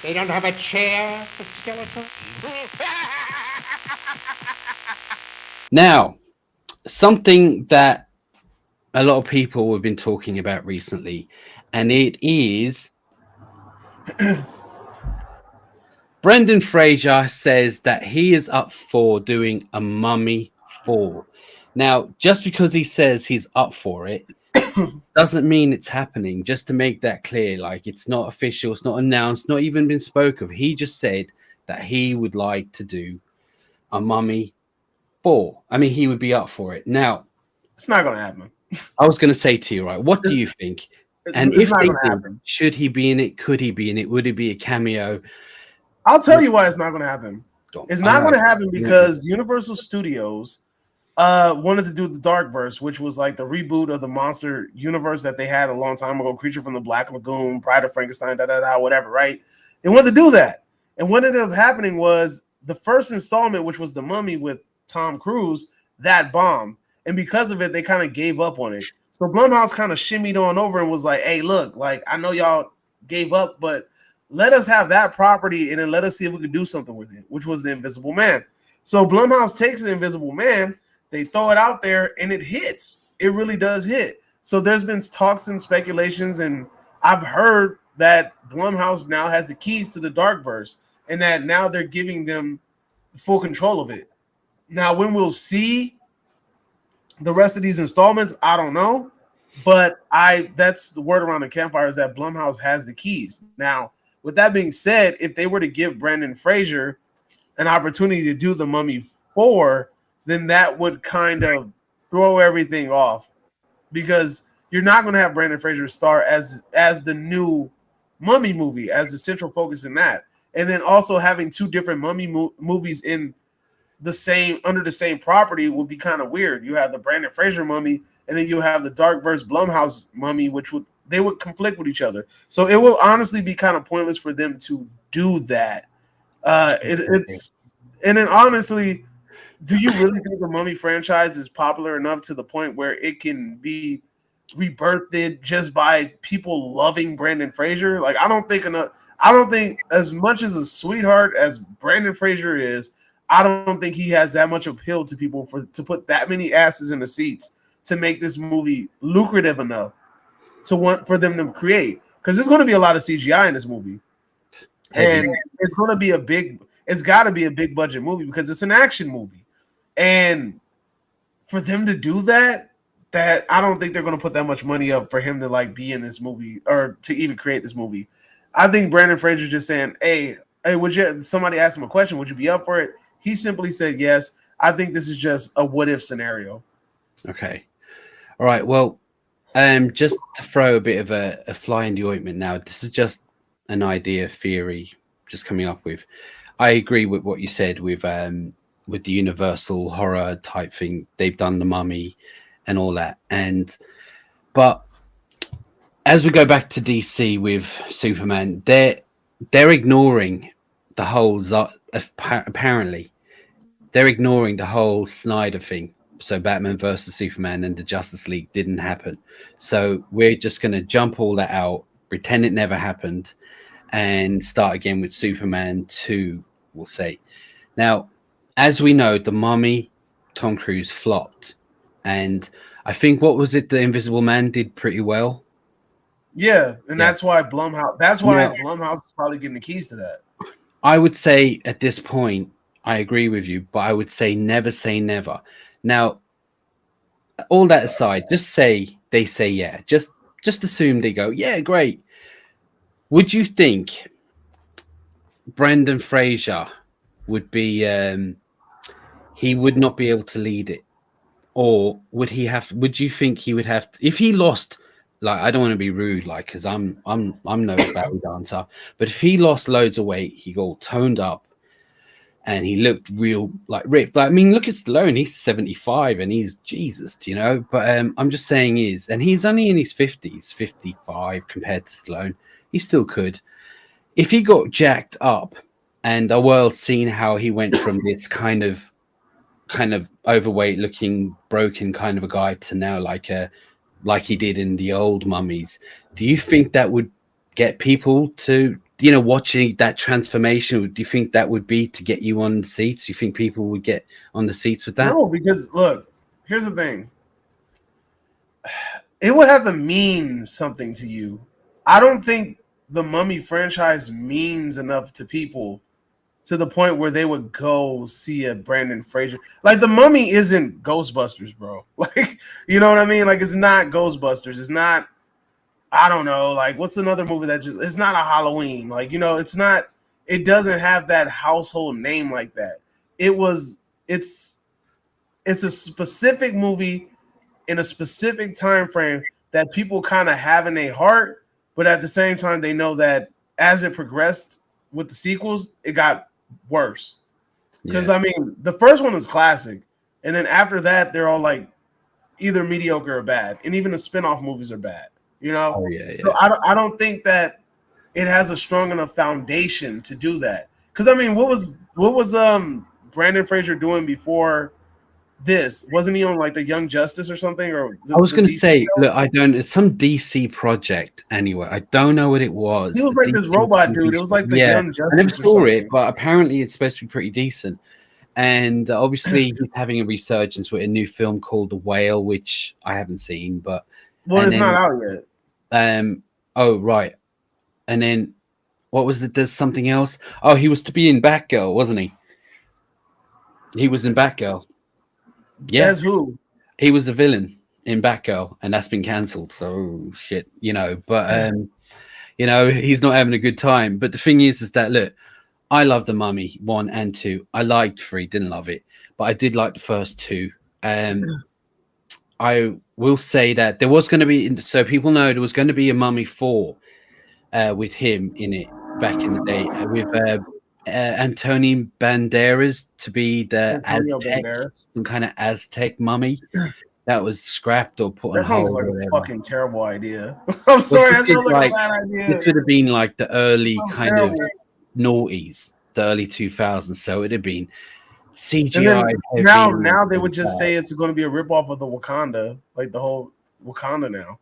They don't have a chair for Skeletor? Now, something that a lot of people have been talking about recently, and it is Brendan Fraser says that he is up for doing a Mummy 4. Now, just because he says he's up for it doesn't mean it's happening. Just to make that clear, like it's not official, it's not announced, not even been spoke of. He just said that he would like to do a Mummy 4. I mean, he would be up for it. Now, It's not gonna happen. I was going to say to you, right, what do It's, you think? it's, And it's if not they gonna did, happen. should he be in it? Could he be in it? Would it be a cameo? I'll tell you why it's not gonna happen. It's I not know. gonna happen because Universal Studios wanted to do the Darkverse, which was like the reboot of the monster universe that they had a long time ago, Creature from the Black Lagoon, Pride of Frankenstein, whatever, right? They wanted to do that. And what ended up happening was the first installment, which was The Mummy with Tom Cruise, that bombed. And because of it, they kind of gave up on it. So Blumhouse kind of shimmied on over and was like, hey, look, like I know y'all gave up, but let us have that property and then let us see if we could do something with it, which was The Invisible Man. So Blumhouse takes The Invisible Man, they throw it out there, and it hits. It really does hit. So there's been talks and speculations, and I've heard that Blumhouse now has the keys to the Darkverse, and that now they're giving them full control of it. Now, when we'll see the rest of these installments, I don't know. But that's the word around the campfire is that Blumhouse has the keys. Now, with that being said, if they were to give Brendan Fraser an opportunity to do the Mummy 4, then that would kind of throw everything off because you're not going to have Brendan Fraser star as the new Mummy movie as the central focus in that, and then also having two different Mummy movies in the same under the same property would be kind of weird. You have the Brendan Fraser Mummy, and then you have the Darkverse Blumhouse Mummy, which would conflict with each other. So it will honestly be kind of pointless for them to do that. It's and then honestly, do you really think the Mummy franchise is popular enough to the point where it can be rebirthed just by people loving Brendan Fraser? Like, I don't think enough. I don't think as much as a sweetheart as Brendan Fraser is, I don't think he has that much appeal to people to put that many asses in the seats to make this movie lucrative enough to want for them to create. Because there's going to be a lot of CGI in this movie, and it's going to be it's got to be a big budget movie because it's an action movie. And for them to do that I don't think they're going to put that much money up for him to like be in this movie or to even create this movie. I think Brandon Fraser just saying, hey, would you? Somebody asked him a question, would you be up for it? He simply said yes. I think this is just a what if scenario. Okay. All right. Well, just to throw a bit of a fly in the ointment now, this is just an idea, theory, just coming up with. I agree with what you said with the Universal horror type thing. They've done the Mummy and all that, but as we go back to DC with Superman, they're ignoring the whole apparently they're ignoring the whole Snyder thing. So Batman versus Superman and the Justice League didn't happen. So we're just going to jump all that out, pretend it never happened, and start again with Superman 2, we'll say. Now, as we know, the Mummy, Tom Cruise flopped. And I think, what was it? The Invisible Man did pretty well. Yeah, and that's why Blumhouse is probably getting the keys to that. I would say at this point, I agree with you, but I would say never. Now, all that aside, just say they say yeah. Just assume they go, yeah, great. Would you think Brendan Fraser would be he would not be able to lead it? Or would you think he would have to, if he lost, like, I don't want to be rude, like, because I'm no belly dancer, but if he lost loads of weight, he got all toned up and he looked real like ripped. Like, I mean, look at Stallone, he's 75 and he's Jesus, you know. But I'm just saying and he's only in his 50s, 55 compared to Stallone. He still could. If he got jacked up and the world seen how he went from this kind of overweight looking broken kind of a guy to now like he did in the old Mummies, do you think that would get people to watching that transformation, do you think that would be to get you on the seats? Do you think people would get on the seats with that? No, because look, here's the thing. It would have to mean something to you. I don't think the Mummy franchise means enough to people to the point where they would go see a Brendan Fraser. Like, the Mummy isn't Ghostbusters, bro. Like, you know what I mean? Like, it's not Ghostbusters. It's not, I don't know, like, what's another movie that just, it's not a Halloween. Like, it's not, it doesn't have that household name like that. It's a specific movie in a specific time frame that people kind of have in their heart, but at the same time, they know that as it progressed with the sequels, it got worse. Because, I mean, the first one is classic, and then after that, they're all like either mediocre or bad, and even the spin-off movies are bad, Oh, yeah. So I don't think that it has a strong enough foundation to do that. Because, I mean, what was Brendan Fraser doing before this? Wasn't he on like the Young Justice or something? Or I was going to say, show? look, I don't. It's some DC project anyway. I don't know what it was. He was like this robot dude. It was like the Young Justice. I never saw it, but apparently it's supposed to be pretty decent. And obviously, he's having a resurgence with a new film called The Whale, which I haven't seen. But it's not out yet. Oh right. And then what was it? There's something else. Oh, he was to be in Batgirl, wasn't he? He was in Batgirl. Yeah. As who? He was a villain in Batgirl, and that's been cancelled. So shit, But he's not having a good time. But the thing is that look, I love The Mummy 1 and 2. I liked 3, didn't love it, but I did like the first 2. I will say that there was going to be, so people know there was going to be a Mummy 4 with him in it back in the day with Antonio Banderas to be the Aztec, some kind of Aztec mummy. That was scrapped or put on hold. That sounds like a fucking terrible idea. I'm sorry, that sounds like a bad idea. It should have been like the early kind of noughties, the early 2000s. So it'd have been CGI. Now they would just say it's going to be a ripoff of the Wakanda, like the whole Wakanda now.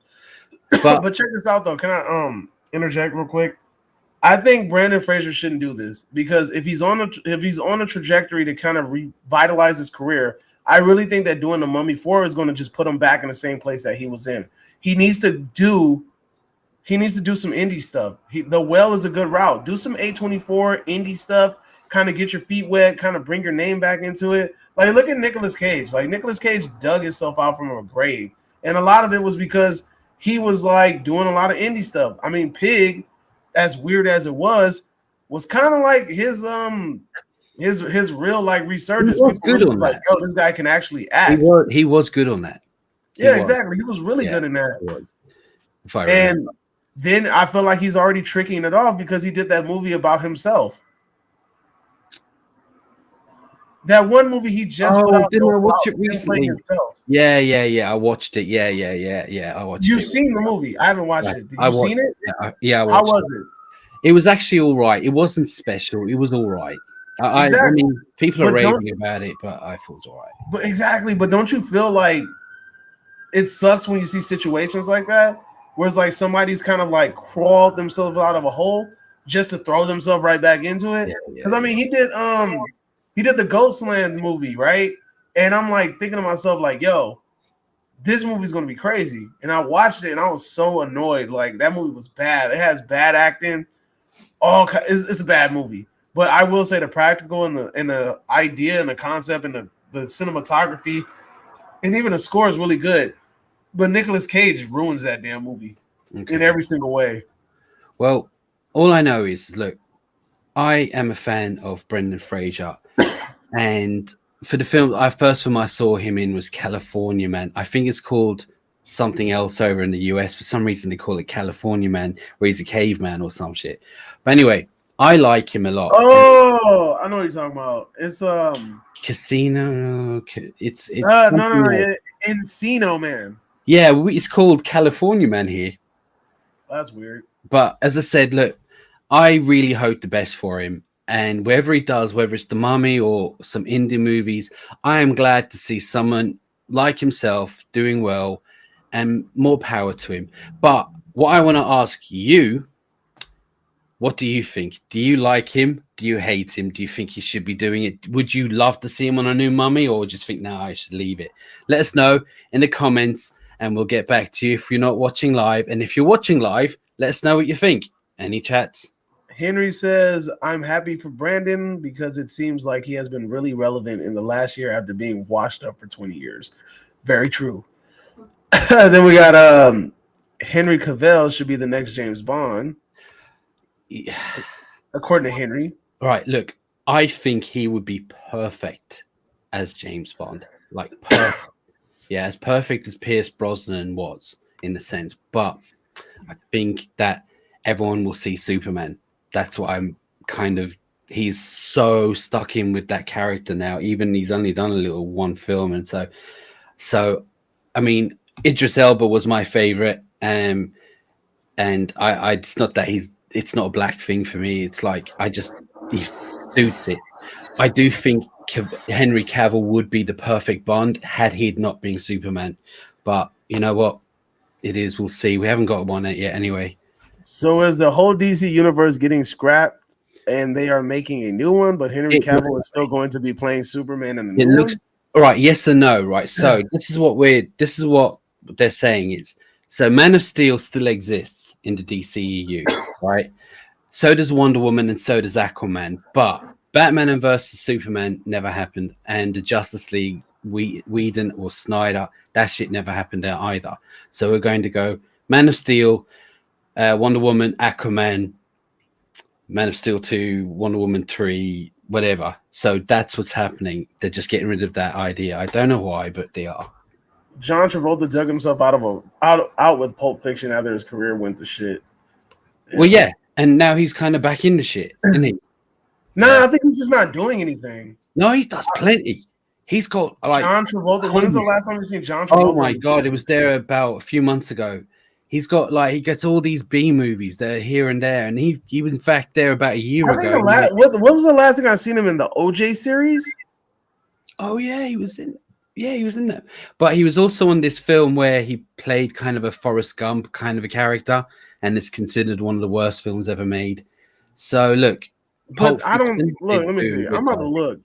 But check this out though. Can I interject real quick? I think Brendan Fraser shouldn't do this because if he's on a trajectory to kind of revitalize his career, I really think that doing the Mummy 4 is going to just put him back in the same place that he was in. He needs to do some indie stuff. The Well is a good route. Do some A24 indie stuff, kind of get your feet wet, kind of bring your name back into it. Like, look at Nicolas Cage. Like, Nicolas Cage dug himself out from a grave, and a lot of it was because he was like doing a lot of indie stuff. I mean, Pig, as weird as it was kind of like his real like resurgence. People good on like, yo, this guy can actually act. He was good on that. Exactly. He was really good in that. And then I feel like he's already tricking it off because he did that movie about himself. That one movie he just put out. Didn't I watch it recently? Yeah. I watched it. Yeah. I watched it. You've seen the movie? I haven't watched it. Have you seen it? Yeah. How was it? It was actually all right. It wasn't special. It was all right. I mean, people are raving about it, but I thought it was all right. But don't you feel like it sucks when you see situations like that, where it's like somebody's kind of like crawled themselves out of a hole just to throw themselves right back into it? Because I mean, he did the Ghostland movie, right? And I'm like thinking to myself, like, yo, this movie's gonna be crazy. And I watched it and I was so annoyed. Like, that movie was bad. It has bad acting. It's a bad movie. But I will say the practical and the idea and the concept and the cinematography and even the score is really good. But Nicolas Cage ruins that damn movie in every single way. Well, all I know is, look, I am a fan of Brendan Fraser. And for the film, first film I saw him in was California Man. I think it's called something else over in the US. For some reason, they call it California Man, where he's a caveman or some shit. But anyway, I like him a lot. Oh, I know what you're talking about. It's Casino. It's no, Encino Man. Yeah, it's called California Man here. That's weird. But as I said, look, I really hope the best for him. And wherever he does, whether it's The Mummy or some indie movies, I am glad to see someone like himself doing well, and more power to him. But what I want to ask you What do you think? Do you like him? Do you hate him? Do you think he should be doing it? Would you love to see him on a new Mummy, or just think, I should leave it? Let us know in the comments, and we'll get back to you if you're not watching live. And if you're watching live, let us know what you think. Any chats? Henry says, I'm happy for Brandon because it seems like he has been really relevant in the last year after being washed up for 20 years. Very true. Then we got Henry Cavill should be the next James Bond. Yeah. According to Henry. All right, look, I think he would be perfect as James Bond. Like, perfect. Yeah, as perfect as Pierce Brosnan was in a sense. But I think that everyone will see Superman. That's what I'm kind of. He's so stuck in with that character now. Even he's only done a little one film, and so I mean, Idris Elba was my favorite, and I it's not that it's not a black thing for me. It's like he suits it. I do think Henry Cavill would be the perfect Bond had he not been Superman. But you know what? It is. We'll see. We haven't got one yet anyway. So is the whole DC universe getting scrapped and they are making a new one, but Henry Cavill is still going to be playing Superman in the new one? All right, yes and no, right? So this is what they're saying is, so Man of Steel still exists in the DCEU, right? So does Wonder Woman and so does Aquaman, but Batman and versus Superman never happened, and the Justice League, Whedon or Snyder, that shit never happened there either. So we're going to go Man of Steel, Wonder Woman, Aquaman, Man of Steel 2, Wonder Woman 3, whatever. So that's what's happening. They're just getting rid of that idea. I don't know why, but they are. John Travolta dug himself out with Pulp Fiction after his career went to shit. Well, yeah, and now he's kind of back into shit, isn't he? No, I think he's just not doing anything. No, he does plenty. He's got like John Travolta. When was the last time you seen John Travolta? Oh my god, it was there about a few months ago. He's got he gets all these B movies that are here and there, and he was in fact there about a year ago. What was the last thing I seen him in, the OJ series? Oh yeah, he was in that. But he was also on this film where he played kind of a Forrest Gump kind of a character, and it's considered one of the worst films ever made. So look, but I don't look. Let me see. I'm about to look.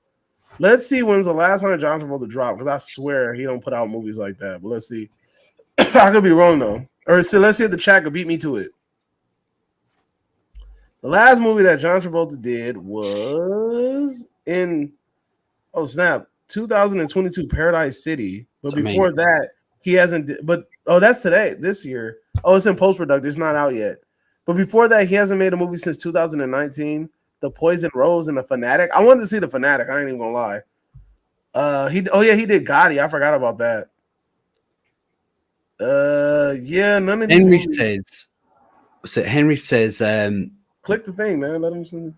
Let's see when's the last time John Travolta dropped, because I swear he don't put out movies like that. But let's see. I could be wrong though. Or so let's see if the chat could beat me to it. The last movie that John Travolta did was in 2022 Paradise City. But before that, he hasn't. But that's today, this year. Oh, it's in post-production. It's not out yet. But before that, he hasn't made a movie since 2019. The Poison Rose and The Fanatic. I wanted to see The Fanatic. I ain't even gonna lie. He did Gotti. I forgot about that. Yeah, none of these. Henry says. Click the thing, man. Let him see.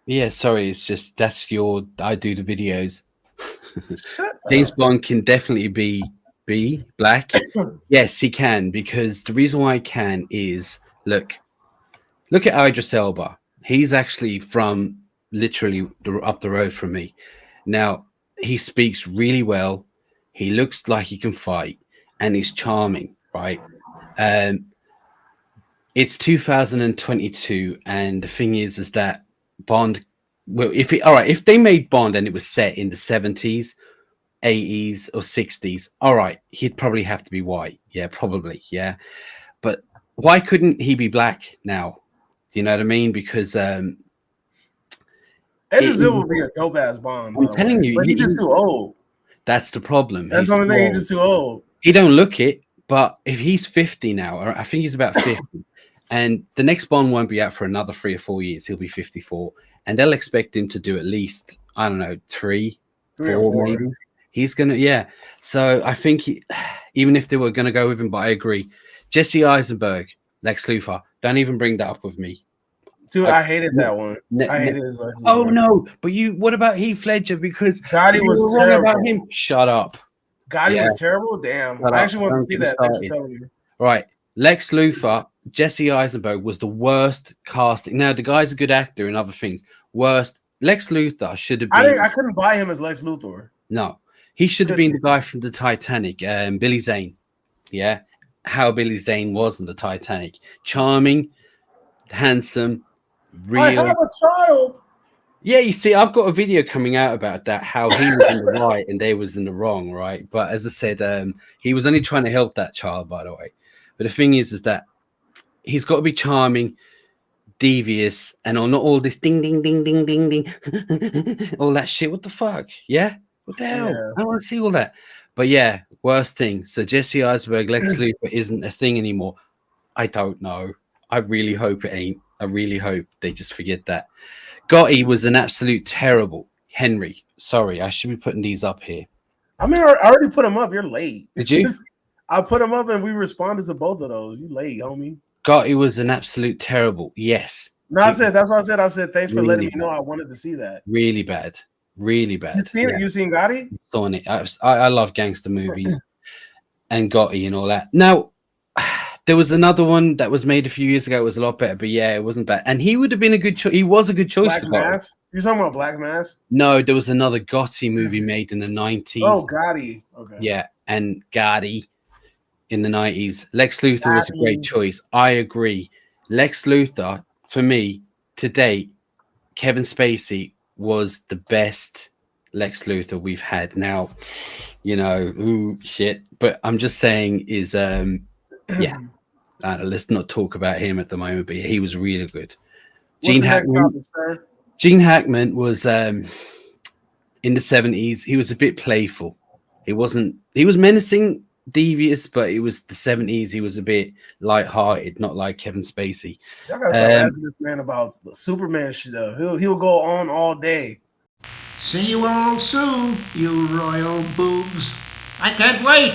Yeah, sorry. It's just I do the videos. James Bond can definitely be black. Yes, he can, because the reason why he can is look at Idris Elba. He's actually from literally up the road from me. Now, he speaks really well. He looks like he can fight, and he's charming, right? It's 2022, and the thing is that Bond. Well, if they made Bond and it was set in the 70s, 80s, or 60s, all right, he'd probably have to be white. Yeah, probably. Yeah, but why couldn't he be black now? Do you know what I mean? Because Idris Elba would be a dope ass Bond. I'm telling you, but he's just too old. That's the problem. That's the only thing. He's just too old. He don't look it, but if he's 50 now, or I think he's about 50, and the next Bond won't be out for another 3 or 4 years. He'll be 54, and they'll expect him to do at least, I don't know, three or four maybe. He's gonna, yeah. So I think even if they were gonna go with him, but I agree. Jesse Eisenberg, Lex Luthor, don't even bring that up with me. Dude, I hated that one. I hated his Lex Luthor. Oh no, but what about Heath Ledger? Because Gotti was terrible. About him. Shut up. Gotti was terrible. Damn, I actually want to see that. Thanks for telling me. Right, Lex Luthor, Jesse Eisenberg was the worst casting. Now the guy's a good actor and other things. Worst. Lex Luthor should have been. I couldn't buy him as Lex Luthor. No, he should have been the guy from the Titanic, Billy Zane. Yeah, how Billy Zane was in the Titanic. Charming, handsome, I have a child. Yeah, you see, I've got a video coming out about that, how he was in the right and they was in the wrong, right? But as I said, he was only trying to help that child, by the way. But the thing is that he's got to be charming, devious, and not all this ding, ding, ding, ding, ding, ding, all that shit. What the fuck? Yeah? What the hell? Yeah. I don't want to see all that. But yeah, worst thing. So Jesse Eisenberg, Lex Luthor isn't a thing anymore. I don't know. I really hope it ain't. I really hope they just forget that. Gotti was an absolute terrible. Henry, sorry, I should be putting these up here. I mean, I already put them up. You're late. Did you? I put them up and we responded to both of those. You late, homie. Gotti was an absolute terrible. Yes. No, I said that's what I said. I said thanks for Really letting me bad. know. I wanted to see that. Really bad. Really bad. You seen it? You seen Gotti? Saw it. I love gangster movies and Gotti and all that. Now, there was another one that was made a few years ago. It was a lot better, but yeah, it wasn't bad. And he would have been a good choice. He was a good choice Black for Mass? Gotti. You're talking about Black Mass? No, there was another Gotti movie made in the 90s. Oh, Gotti. Okay. Yeah, and Gotti in the 90s. Lex Luthor was a great choice. I agree. Lex Luthor, for me, to date, Kevin Spacey was the best Lex Luthor we've had. Now, you know, ooh, shit. But I'm just saying is, yeah. Let's not talk about him at the moment, but he was really good. Gene Hackman was in the 70s. He was a bit playful. He was menacing, devious, but it was the 70s. He was a bit lighthearted, not like Kevin Spacey. Y'all gotta start asking this man about the Superman shit though. He'll go on all day. See you all soon, you royal boobs. I can't wait.